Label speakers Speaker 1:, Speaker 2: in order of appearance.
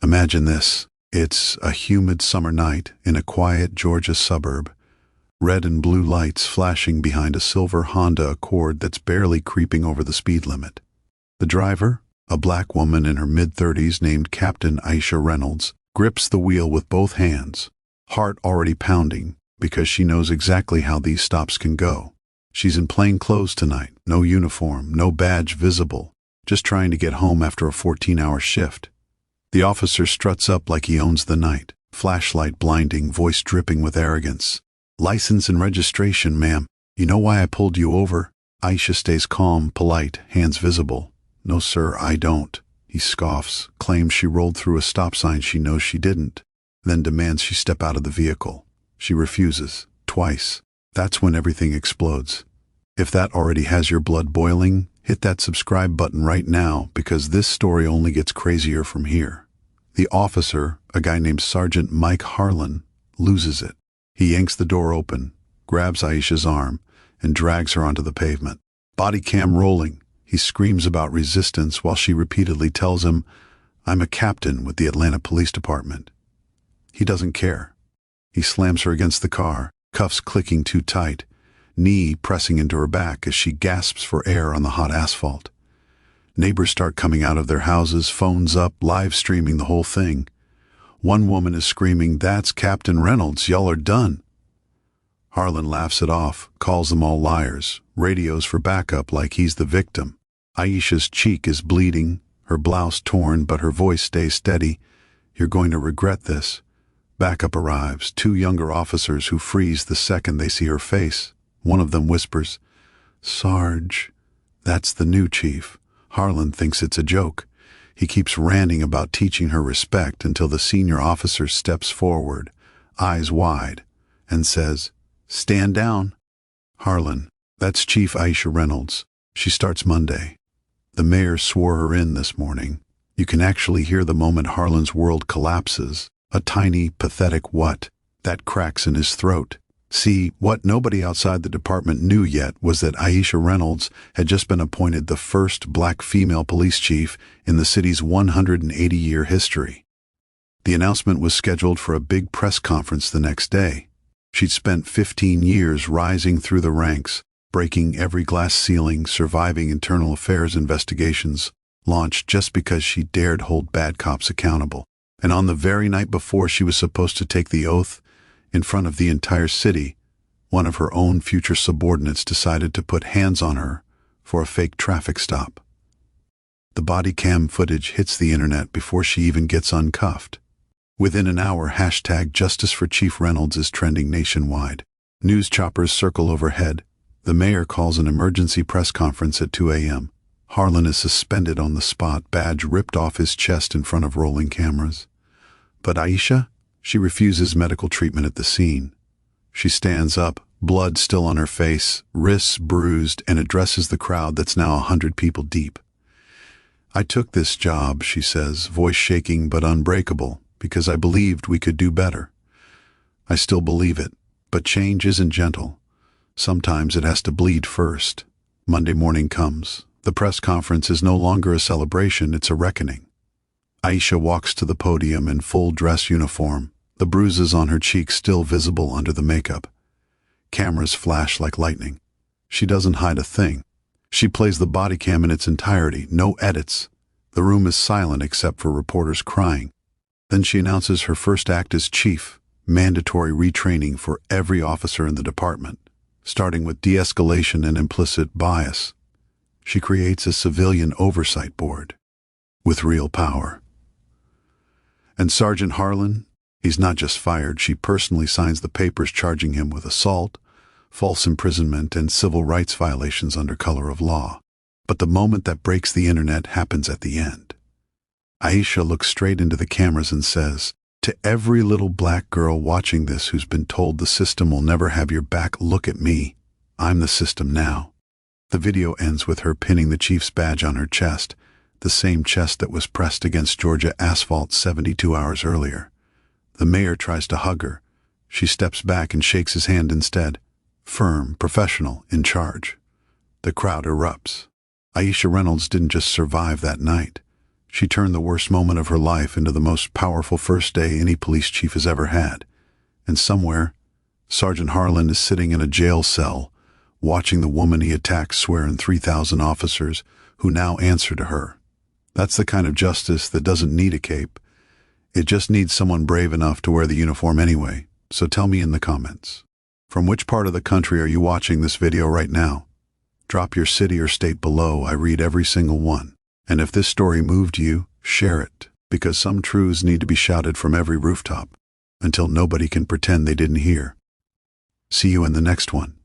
Speaker 1: Imagine this. It's a humid summer night in a quiet Georgia suburb. Red and blue lights flashing behind a silver Honda Accord that's barely creeping over the speed limit. The driver, a black woman in her mid-30s named Captain Aisha Reynolds, grips the wheel with both hands, heart already pounding because she knows exactly how these stops can go. She's in plain clothes tonight, no uniform, no badge visible, just trying to get home after a 14-hour shift. The officer struts up like he owns the night, flashlight blinding, voice dripping with arrogance. "License and registration, ma'am. You know why I pulled you over?" Aisha stays calm, polite, hands visible. "No, sir, I don't." He scoffs, claims she rolled through a stop sign she knows she didn't, then demands she step out of the vehicle. She refuses, twice. That's when everything explodes. If that already has your blood boiling, hit that subscribe button right now, because this story only gets crazier from here. The officer, a guy named Sergeant Mike Harlan, loses it. He yanks the door open, grabs Aisha's arm, and drags her onto the pavement. Body cam rolling, he screams about resistance while she repeatedly tells him, "I'm a captain with the Atlanta Police Department." He doesn't care. He slams her against the car, cuffs clicking too tight, knee pressing into her back as she gasps for air on the hot asphalt. Neighbors start coming out of their houses, phones up, live streaming the whole thing. One woman is screaming, "That's Captain Reynolds, y'all are done." Harlan laughs it off, calls them all liars, radios for backup like he's the victim. Aisha's cheek is bleeding, her blouse torn, but her voice stays steady. "You're going to regret this." Backup arrives, two younger officers who freeze the second they see her face. One of them whispers, "Sarge." That's the new chief. Harlan thinks it's a joke. He keeps ranting about teaching her respect until the senior officer steps forward, eyes wide, and says, "Stand down." "Harlan, that's Chief Aisha Reynolds. She starts Monday." The mayor swore her in this morning. You can actually hear the moment Harlan's world collapses, a tiny, pathetic "what" that cracks in his throat. See, what nobody outside the department knew yet was that Aisha Reynolds had just been appointed the first black female police chief in the city's 180-year history. The announcement was scheduled for a big press conference the next day. She'd spent 15 years rising through the ranks, breaking every glass ceiling, surviving internal affairs investigations, launched just because she dared hold bad cops accountable. And on the very night before she was supposed to take the oath, in front of the entire city, one of her own future subordinates decided to put hands on her for a fake traffic stop. The body cam footage hits the internet before she even gets uncuffed. Within an hour, hashtag Justice for Chief Reynolds is trending nationwide. News choppers circle overhead. The mayor calls an emergency press conference at 2 a.m. Harlan is suspended on the spot, badge ripped off his chest in front of rolling cameras. But Aisha? She refuses medical treatment at the scene. She stands up, blood still on her face, wrists bruised, and addresses the crowd that's now 100 people deep. "I took this job," she says, voice shaking but unbreakable, "because I believed we could do better. I still believe it, but change isn't gentle. Sometimes it has to bleed first." Monday morning comes. The press conference is no longer a celebration, it's a reckoning. Aisha walks to the podium in full dress uniform, the bruises on her cheeks still visible under the makeup. Cameras flash like lightning. She doesn't hide a thing. She plays the body cam in its entirety, no edits. The room is silent except for reporters crying. Then she announces her first act as chief, mandatory retraining for every officer in the department, starting with de-escalation and implicit bias. She creates a civilian oversight board with real power. And Sergeant Harlan, he's not just fired, she personally signs the papers charging him with assault, false imprisonment, and civil rights violations under color of law. But the moment that breaks the internet happens at the end. Aisha looks straight into the cameras and says, "To every little black girl watching this who's been told the system will never have your back, look at me. I'm the system now." The video ends with her pinning the chief's badge on her chest, the same chest that was pressed against Georgia asphalt 72 hours earlier. The mayor tries to hug her. She steps back and shakes his hand instead. Firm, professional, in charge. The crowd erupts. Aisha Reynolds didn't just survive that night. She turned the worst moment of her life into the most powerful first day any police chief has ever had. And somewhere, Sergeant Harlan is sitting in a jail cell, watching the woman he attacked swear in 3,000 officers who now answer to her. That's the kind of justice that doesn't need a cape. It just needs someone brave enough to wear the uniform anyway. So tell me in the comments. From which part of the country are you watching this video right now? Drop your city or state below. I read every single one. And if this story moved you, share it, because some truths need to be shouted from every rooftop until nobody can pretend they didn't hear. See you in the next one.